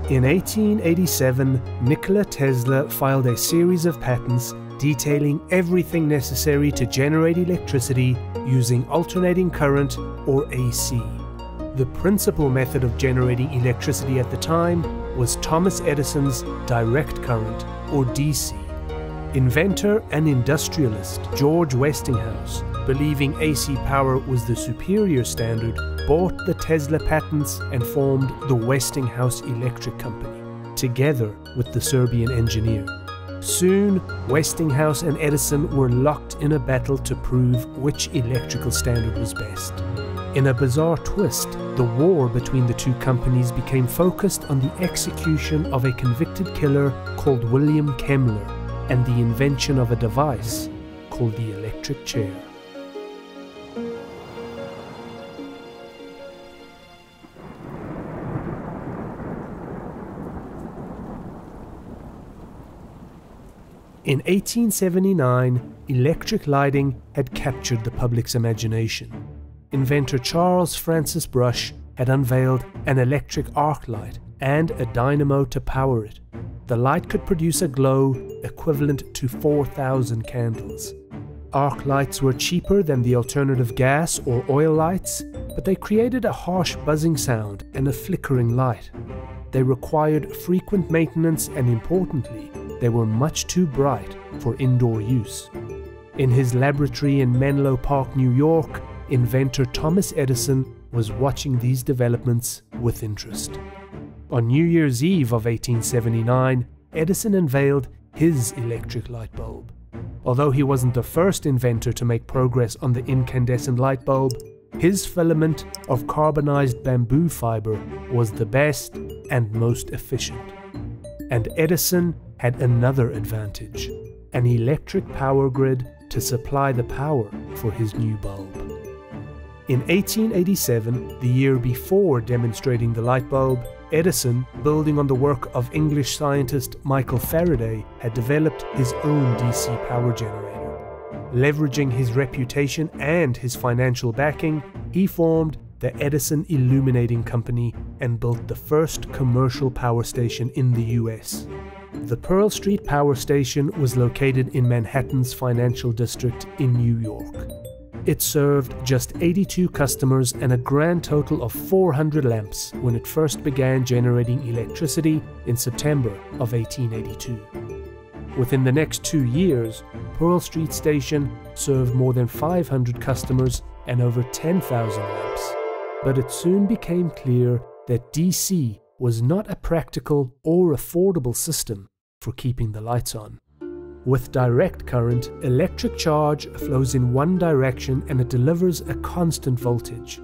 In 1887, Nikola Tesla filed a series of patents detailing everything necessary to generate electricity using alternating current, or AC. The principal method of generating electricity at the time was Thomas Edison's direct current, or DC. Inventor and industrialist George Westinghouse, believing AC power was the superior standard, bought the Tesla patents and formed the Westinghouse Electric Company, together with the Serbian engineer. Soon, Westinghouse and Edison were locked in a battle to prove which electrical standard was best. In a bizarre twist, the war between the two companies became focused on the execution of a convicted killer called William Kemmler and the invention of a device called the electric chair. In 1879, electric lighting had captured the public's imagination. Inventor Charles Francis Brush had unveiled an electric arc light and a dynamo to power it. The light could produce a glow equivalent to 4,000 candles. Arc lights were cheaper than the alternative gas or oil lights, but they created a harsh buzzing sound and a flickering light. They required frequent maintenance and, importantly, they were much too bright for indoor use. In his laboratory in Menlo Park, New York, inventor Thomas Edison was watching these developments with interest. On New Year's Eve of 1879, Edison unveiled his electric light bulb. Although he wasn't the first inventor to make progress on the incandescent light bulb, his filament of carbonized bamboo fiber was the best and most efficient. And Edison had another advantage: an electric power grid to supply the power for his new bulb. In 1887, the year before demonstrating the light bulb, Edison, building on the work of English scientist Michael Faraday, had developed his own DC power generator. Leveraging his reputation and his financial backing, he formed the Edison Illuminating Company and built the first commercial power station in the US. The Pearl Street Power Station was located in Manhattan's financial district in New York. It served just 82 customers and a grand total of 400 lamps when it first began generating electricity in September of 1882. Within the next 2 years, Pearl Street Station served more than 500 customers and over 10,000 lamps. But it soon became clear that DC was not a practical or affordable system for keeping the lights on. With direct current, electric charge flows in one direction and it delivers a constant voltage.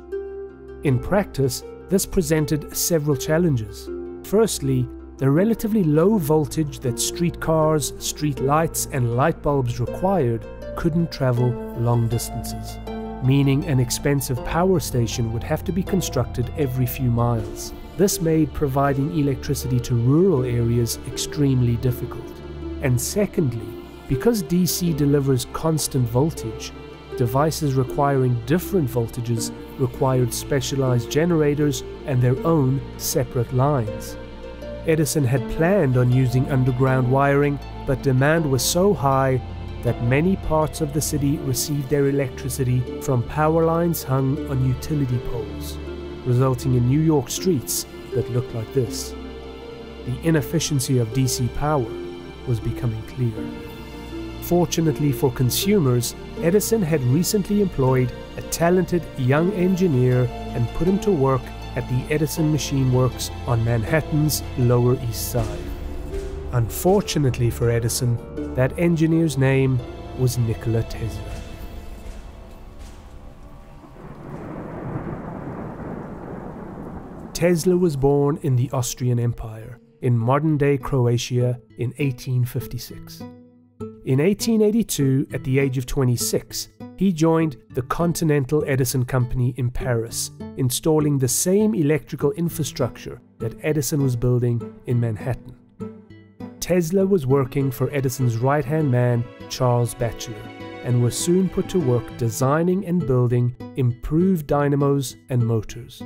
In practice, this presented several challenges. Firstly, the relatively low voltage that streetcars, street lights, and light bulbs required couldn't travel long distances, meaning an expensive power station would have to be constructed every few miles. This made providing electricity to rural areas extremely difficult. And secondly, because DC delivers constant voltage, devices requiring different voltages required specialized generators and their own separate lines. Edison had planned on using underground wiring, but demand was so high that many parts of the city received their electricity from power lines hung on utility poles, resulting in New York streets that looked like this. The inefficiency of DC power was becoming clear. Fortunately for consumers, Edison had recently employed a talented young engineer and put him to work at the Edison Machine Works on Manhattan's Lower East Side. Unfortunately for Edison, that engineer's name was Nikola Tesla. Tesla was born in the Austrian Empire, in modern-day Croatia, in 1856. In 1882, at the age of 26, he joined the Continental Edison Company in Paris, installing the same electrical infrastructure that Edison was building in Manhattan. Tesla was working for Edison's right-hand man, Charles Batchelor, and was soon put to work designing and building improved dynamos and motors.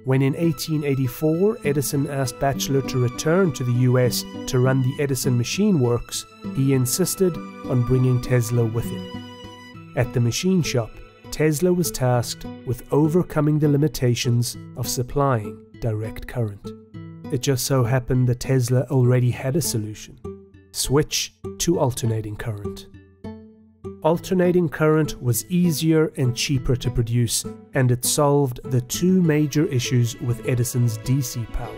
When in 1884 Edison asked Batchelor to return to the US to run the Edison Machine Works, he insisted on bringing Tesla with him. At the machine shop, Tesla was tasked with overcoming the limitations of supplying direct current. It just so happened that Tesla already had a solution: switch to alternating current. Alternating current was easier and cheaper to produce, and it solved the two major issues with Edison's DC power.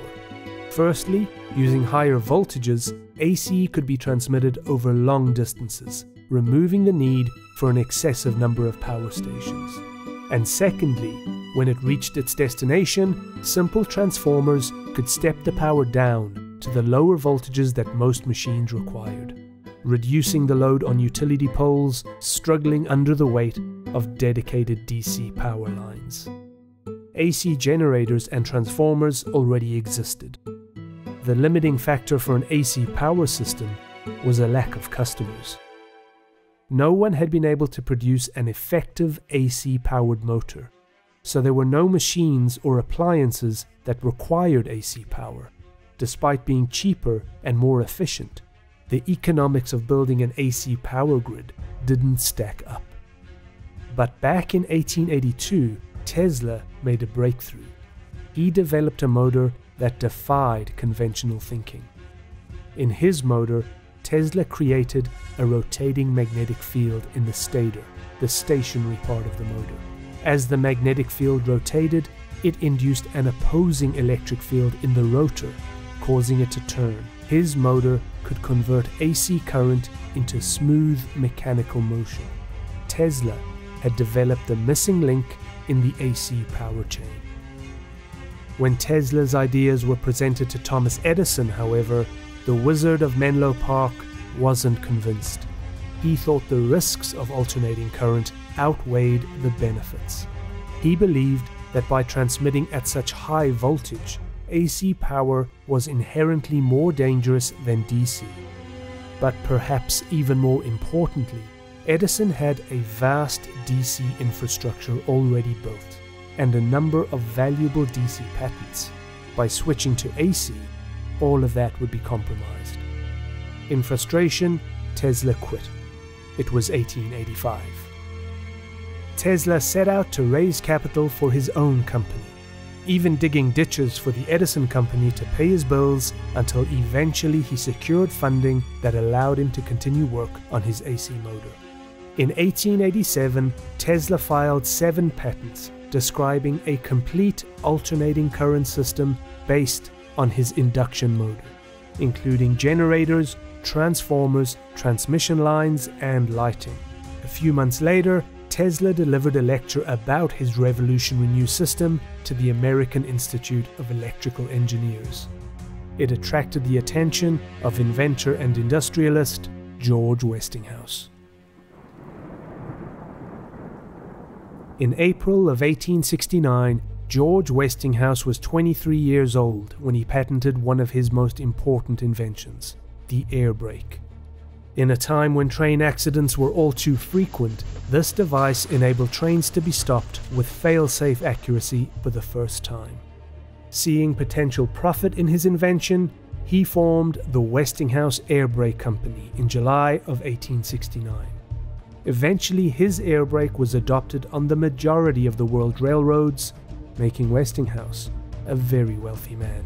Firstly, using higher voltages, AC could be transmitted over long distances, removing the need for an excessive number of power stations. And secondly, when it reached its destination, simple transformers could step the power down to the lower voltages that most machines required, reducing the load on utility poles struggling under the weight of dedicated DC power lines. AC generators and transformers already existed. The limiting factor for an AC power system was a lack of customers. No one had been able to produce an effective AC-powered motor, so there were no machines or appliances that required AC power. Despite being cheaper and more efficient, the economics of building an AC power grid didn't stack up. But back in 1882, Tesla made a breakthrough. He developed a motor that defied conventional thinking. In his motor, Tesla created a rotating magnetic field in the stator, the stationary part of the motor. As the magnetic field rotated, it induced an opposing electric field in the rotor, causing it to turn. His motor could convert AC current into smooth mechanical motion. Tesla had developed the missing link in the AC power chain. When Tesla's ideas were presented to Thomas Edison, however, the Wizard of Menlo Park wasn't convinced. He thought the risks of alternating current outweighed the benefits. He believed that by transmitting at such high voltage, AC power was inherently more dangerous than DC. But perhaps even more importantly, Edison had a vast DC infrastructure already built, and a number of valuable DC patents. By switching to AC, all of that would be compromised. In frustration, Tesla quit. It was 1885. Tesla set out to raise capital for his own company, even digging ditches for the Edison Company to pay his bills, until eventually he secured funding that allowed him to continue work on his AC motor. In 1887, Tesla filed 7 patents describing a complete alternating current system based on his induction motor, including generators, transformers, transmission lines, and lighting. A few months later, Tesla delivered a lecture about his revolutionary new system to the American Institute of Electrical Engineers. It attracted the attention of inventor and industrialist George Westinghouse. In April of 1869, George Westinghouse was 23 years old when he patented one of his most important inventions, the air brake. In a time when train accidents were all too frequent, this device enabled trains to be stopped with fail-safe accuracy for the first time. Seeing potential profit in his invention, he formed the Westinghouse Air Brake Company in July of 1869. Eventually, his air brake was adopted on the majority of the world railroads, making Westinghouse a very wealthy man.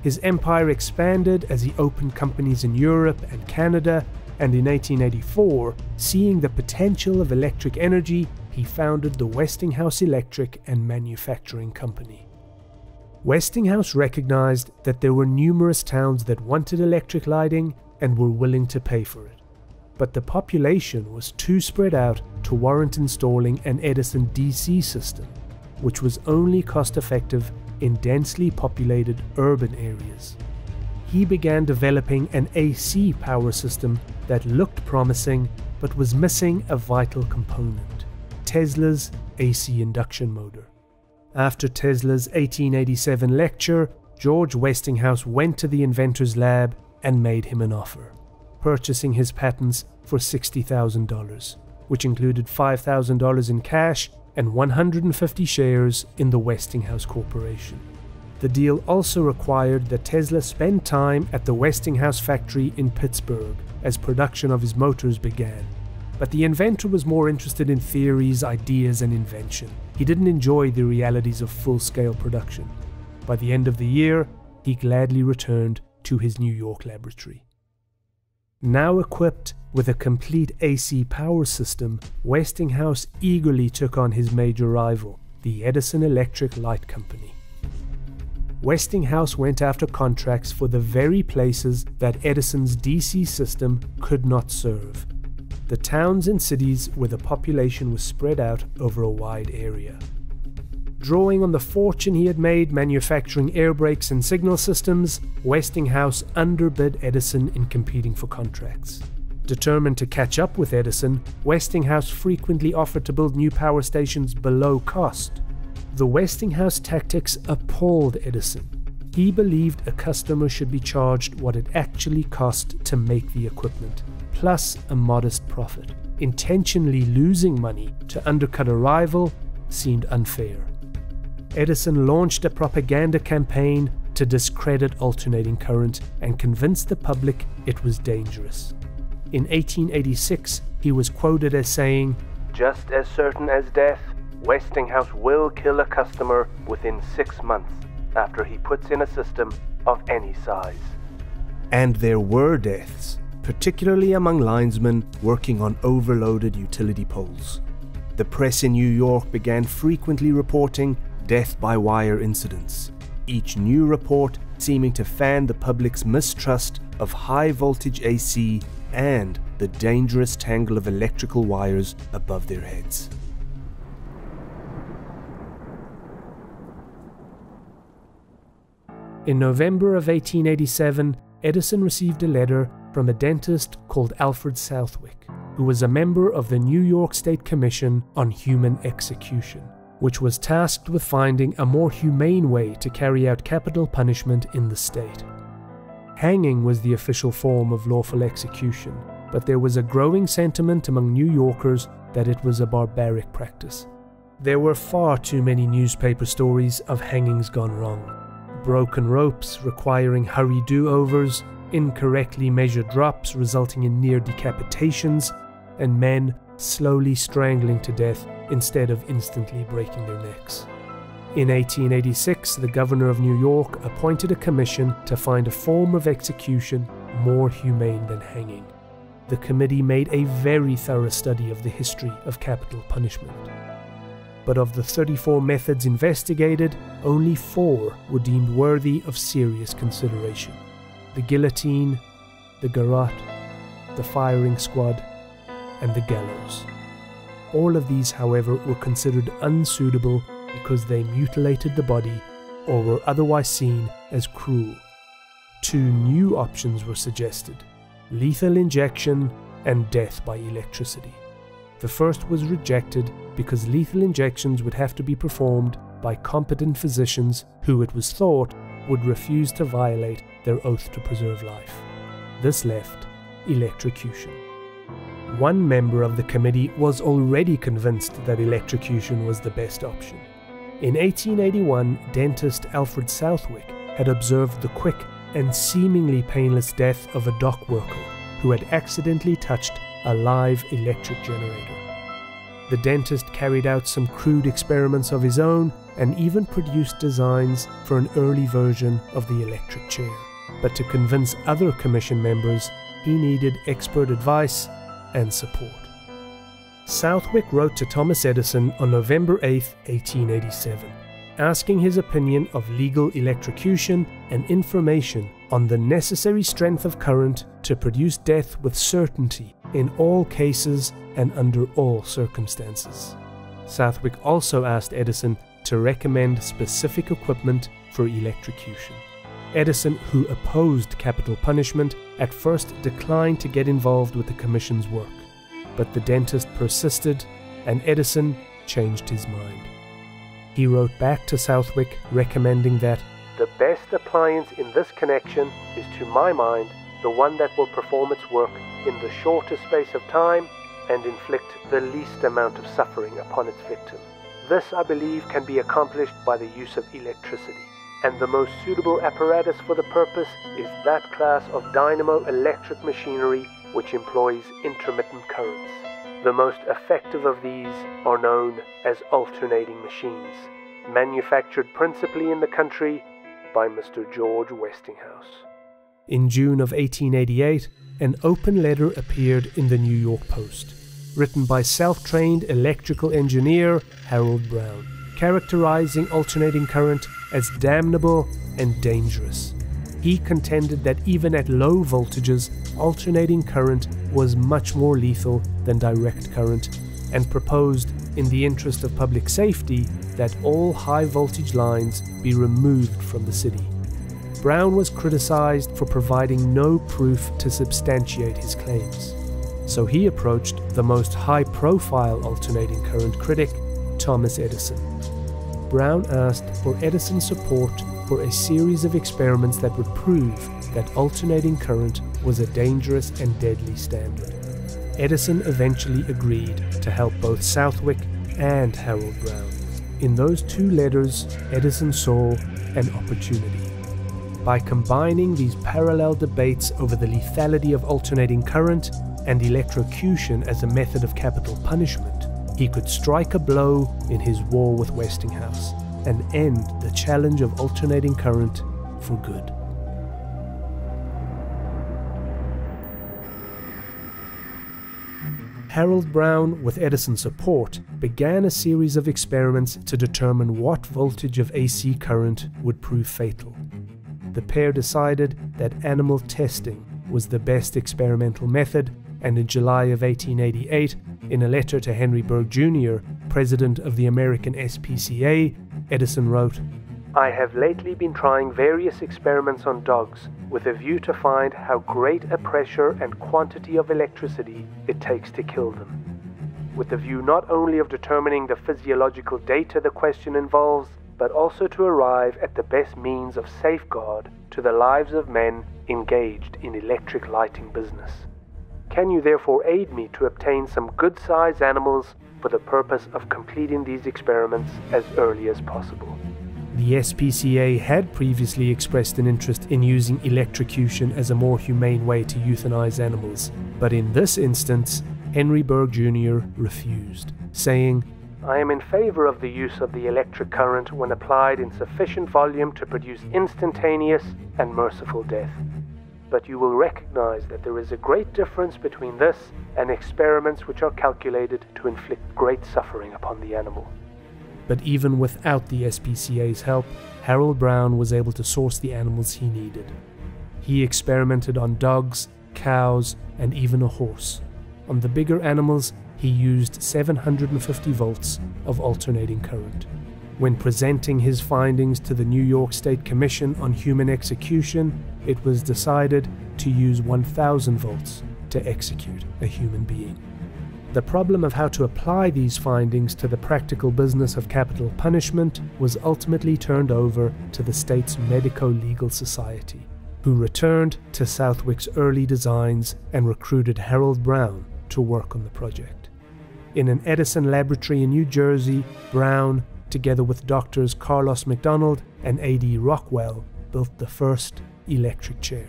His empire expanded as he opened companies in Europe and Canada, and in 1884, seeing the potential of electric energy, he founded the Westinghouse Electric and Manufacturing Company. Westinghouse recognized that there were numerous towns that wanted electric lighting and were willing to pay for it, but the population was too spread out to warrant installing an Edison DC system, which was only cost-effective in densely populated urban areas. He began developing an AC power system that looked promising but was missing a vital component: Tesla's AC induction motor. After Tesla's 1887 lecture, George Westinghouse went to the inventor's lab and made him an offer, purchasing his patents for $60,000, which included $5,000 in cash and 150 shares in the Westinghouse Corporation. The deal also required that Tesla spend time at the Westinghouse factory in Pittsburgh as production of his motors began. But the inventor was more interested in theories, ideas, and invention. He didn't enjoy the realities of full-scale production. By the end of the year, he gladly returned to his New York laboratory. Now equipped with a complete AC power system, Westinghouse eagerly took on his major rival, the Edison Electric Light Company. Westinghouse went after contracts for the very places that Edison's DC system could not serve. The towns and cities where the population was spread out over a wide area. Drawing on the fortune he had made manufacturing air brakes and signal systems, Westinghouse underbid Edison in competing for contracts. Determined to catch up with Edison, Westinghouse frequently offered to build new power stations below cost. The Westinghouse tactics appalled Edison. He believed a customer should be charged what it actually cost to make the equipment, plus a modest profit. Intentionally losing money to undercut a rival seemed unfair. Edison launched a propaganda campaign to discredit alternating current and convince the public it was dangerous. In 1886, he was quoted as saying, "Just as certain as death, Westinghouse will kill a customer within 6 months after he puts in a system of any size." And there were deaths, particularly among linesmen working on overloaded utility poles. The press in New York began frequently reporting death-by-wire incidents, each new report seeming to fan the public's mistrust of high-voltage AC and the dangerous tangle of electrical wires above their heads. In November of 1887, Edison received a letter from a dentist called Alfred Southwick, who was a member of the New York State Commission on Human Execution, which was tasked with finding a more humane way to carry out capital punishment in the state. Hanging was the official form of lawful execution, but there was a growing sentiment among New Yorkers that it was a barbaric practice. There were far too many newspaper stories of hangings gone wrong. Broken ropes requiring hurried do-overs, incorrectly measured drops resulting in near decapitations, and men slowly strangling to death instead of instantly breaking their necks. In 1886, the governor of New York appointed a commission to find a form of execution more humane than hanging. The committee made a very thorough study of the history of capital punishment. But of the 34 methods investigated, only 4 were deemed worthy of serious consideration: the guillotine, the garrote, the firing squad, and the gallows. All of these, however, were considered unsuitable because they mutilated the body or were otherwise seen as cruel. 2 new options were suggested: lethal injection and death by electricity. The first was rejected because lethal injections would have to be performed by competent physicians who, it was thought, would refuse to violate their oath to preserve life. This left electrocution. One member of the committee was already convinced that electrocution was the best option. In 1881, dentist Alfred Southwick had observed the quick and seemingly painless death of a dock worker who had accidentally touched a live electric generator. The dentist carried out some crude experiments of his own and even produced designs for an early version of the electric chair. But to convince other commission members, he needed expert advice and support. Southwick wrote to Thomas Edison on November 8, 1887, asking his opinion of legal electrocution and information on the necessary strength of current to produce death with certainty in all cases and under all circumstances. Southwick also asked Edison to recommend specific equipment for electrocution. Edison, who opposed capital punishment, at first declined to get involved with the commission's work, but the dentist persisted and Edison changed his mind. He wrote back to Southwick recommending that the best appliance in this connection is, to my mind, the one that will perform its work in the shortest space of time and inflict the least amount of suffering upon its victim. This, I believe, can be accomplished by the use of electricity, and the most suitable apparatus for the purpose is that class of dynamo electric machinery which employs intermittent currents. The most effective of these are known as alternating machines, manufactured principally in the country by Mr. George Westinghouse. In June of 1888, an open letter appeared in the New York Post, written by self-trained electrical engineer Harold Brown, characterizing alternating current as damnable and dangerous. He contended that even at low voltages, alternating current was much more lethal than direct current, and proposed, in the interest of public safety, that all high voltage lines be removed from the city. Brown was criticized for providing no proof to substantiate his claims, so he approached the most high-profile alternating current critic, Thomas Edison. Brown asked for Edison's support for a series of experiments that would prove that alternating current was a dangerous and deadly standard. Edison eventually agreed to help both Southwick and Harold Brown. In those two letters, Edison saw an opportunity. By combining these parallel debates over the lethality of alternating current and electrocution as a method of capital punishment, he could strike a blow in his war with Westinghouse and end the challenge of alternating current for good. Harold Brown, with Edison's support, began a series of experiments to determine what voltage of AC current would prove fatal. The pair decided that animal testing was the best experimental method, and in July of 1888, in a letter to Henry Bergh Jr., president of the American SPCA, Edison wrote, "I have lately been trying various experiments on dogs with a view to find how great a pressure and quantity of electricity it takes to kill them, with the view not only of determining the physiological data the question involves, but also to arrive at the best means of safeguard to the lives of men engaged in electric lighting business. Can you therefore aid me to obtain some good-sized animals for the purpose of completing these experiments as early as possible?" The SPCA had previously expressed an interest in using electrocution as a more humane way to euthanize animals, but in this instance, Henry Bergh Jr. refused, saying, "I am in favor of the use of the electric current when applied in sufficient volume to produce instantaneous and merciful death. But you will recognize that there is a great difference between this and experiments which are calculated to inflict great suffering upon the animal." But even without the SPCA's help, Harold Brown was able to source the animals he needed. He experimented on dogs, cows, and even a horse. On the bigger animals, he used 750 volts of alternating current. When presenting his findings to the New York State Commission on Human Execution, it was decided to use 1000 volts to execute a human being. The problem of how to apply these findings to the practical business of capital punishment was ultimately turned over to the state's Medico-Legal Society, who returned to Southwick's early designs and recruited Harold Brown to work on the project. In an Edison laboratory in New Jersey, Brown, together with doctors Carlos McDonald and A.D. Rockwell, built the first electric chair.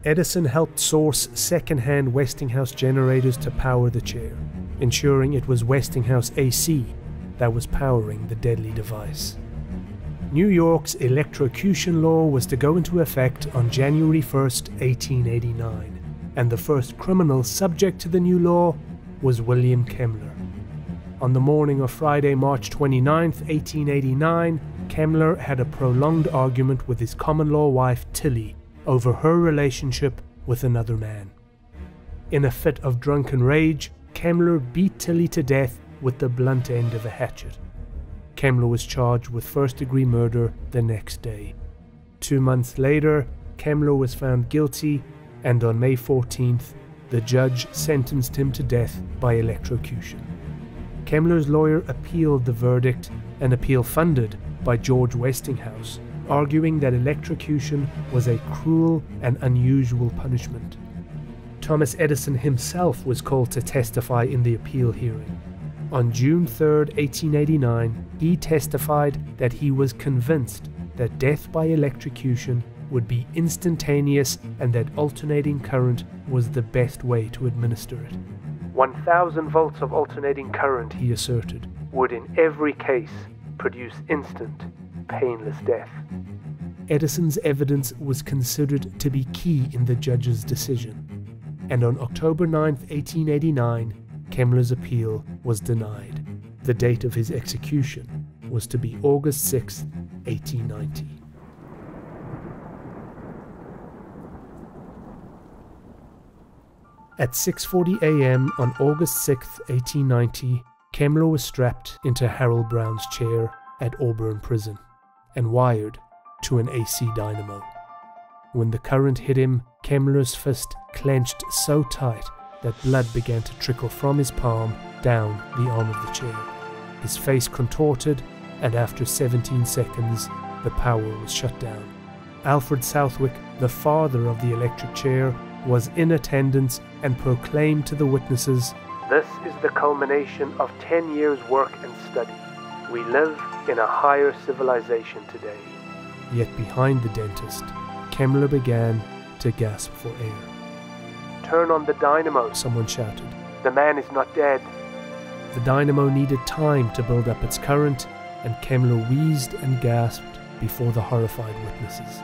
Edison helped source second-hand Westinghouse generators to power the chair, ensuring it was Westinghouse AC that was powering the deadly device. New York's electrocution law was to go into effect on January 1st, 1889, and the first criminal subject to the new law was William Kemmler. On the morning of Friday, March 29th, 1889, Kemmler had a prolonged argument with his common-law wife Tilly over her relationship with another man. In a fit of drunken rage, Kemmler beat Tilly to death with the blunt end of a hatchet. Kemmler was charged with first-degree murder the next day. 2 months later, Kemmler was found guilty, and on May 14th, the judge sentenced him to death by electrocution. Kemmler's lawyer appealed the verdict, an appeal funded by George Westinghouse, arguing that electrocution was a cruel and unusual punishment. Thomas Edison himself was called to testify in the appeal hearing. On June 3, 1889, he testified that he was convinced that death by electrocution would be instantaneous and that alternating current was the best way to administer it. 1,000 volts of alternating current, he asserted, would in every case produce instant, painless death. Edison's evidence was considered to be key in the judge's decision, and on October 9, 1889, Kemmler's appeal was denied. The date of his execution was to be August 6, 1890. At 6:40 a.m. on August 6, 1890, Kemmler was strapped into Harold Brown's chair at Auburn Prison and wired to an AC dynamo. When the current hit him, Kemmler's fist clenched so tight that blood began to trickle from his palm down the arm of the chair. His face contorted, and after 17 seconds, the power was shut down. Alfred Southwick, the father of the electric chair, was in attendance and proclaimed to the witnesses, "This is the culmination of 10 years' work and study. We live in a higher civilization today." Yet behind the dentist, Kemmler began to gasp for air. "Turn on the dynamo," someone shouted. "The man is not dead." The dynamo needed time to build up its current, and Kemmler wheezed and gasped before the horrified witnesses.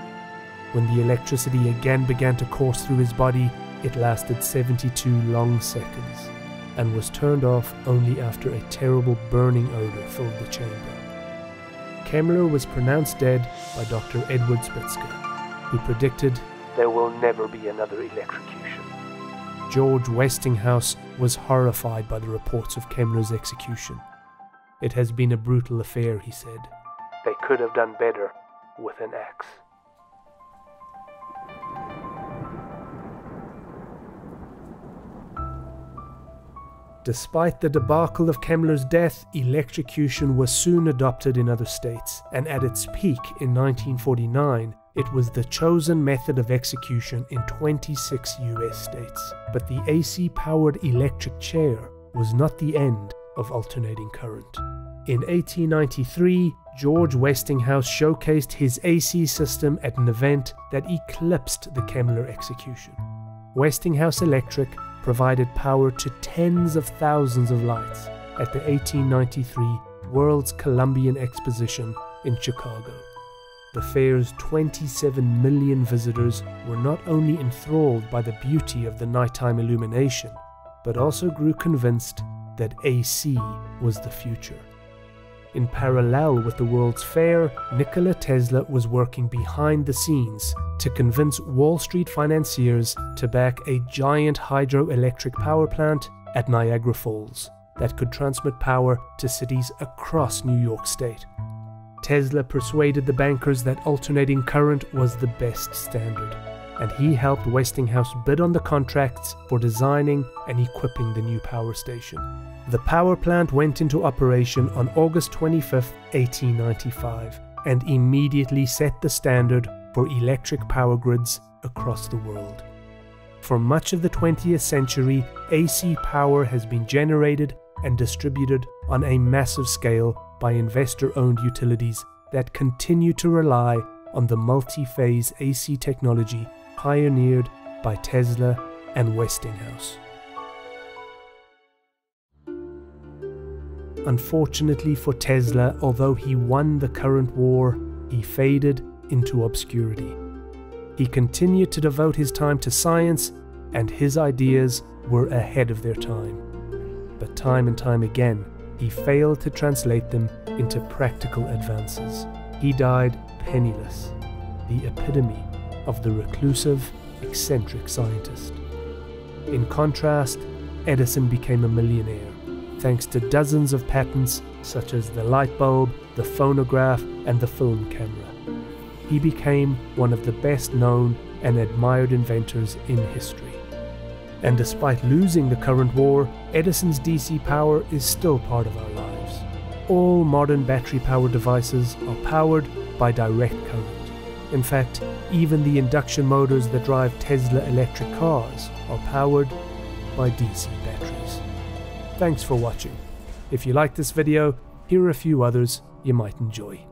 When the electricity again began to course through his body, it lasted 72 long seconds, and was turned off only after a terrible burning odor filled the chamber. Kemmler was pronounced dead by Dr. Edward Spitzker, who predicted there will never be another electrocution. George Westinghouse was horrified by the reports of Kemmler's execution. "It has been a brutal affair," he said. "They could have done better with an axe." Despite the debacle of Kemmler's death, electrocution was soon adopted in other states, and at its peak in 1949, it was the chosen method of execution in 26 US states. But the AC-powered electric chair was not the end of alternating current. In 1893, George Westinghouse showcased his AC system at an event that eclipsed the Kemmler execution. Westinghouse Electric provided power to tens of thousands of lights at the 1893 World's Columbian Exposition in Chicago. The fair's 27 million visitors were not only enthralled by the beauty of the nighttime illumination, but also grew convinced that AC was the future. In parallel with the World's Fair, Nikola Tesla was working behind the scenes to convince Wall Street financiers to back a giant hydroelectric power plant at Niagara Falls that could transmit power to cities across New York State. Tesla persuaded the bankers that alternating current was the best standard, and he helped Westinghouse bid on the contracts for designing and equipping the new power station. The power plant went into operation on August 25, 1895, and immediately set the standard for electric power grids across the world. For much of the 20th century, AC power has been generated and distributed on a massive scale by investor-owned utilities that continue to rely on the multi-phase AC technology pioneered by Tesla and Westinghouse. Unfortunately for Tesla, although he won the current war, he faded into obscurity. He continued to devote his time to science, and his ideas were ahead of their time. But time and time again, he failed to translate them into practical advances. He died penniless, the epitome of the reclusive, eccentric scientist. In contrast, Edison became a millionaire, thanks to dozens of patents such as the light bulb, the phonograph, and the film camera. He became one of the best known and admired inventors in history. And despite losing the current war, Edison's DC power is still part of our lives. All modern battery-powered devices are powered by direct current. In fact, even the induction motors that drive Tesla electric cars are powered by DC batteries. Thanks for watching. If you like this video, here are a few others you might enjoy.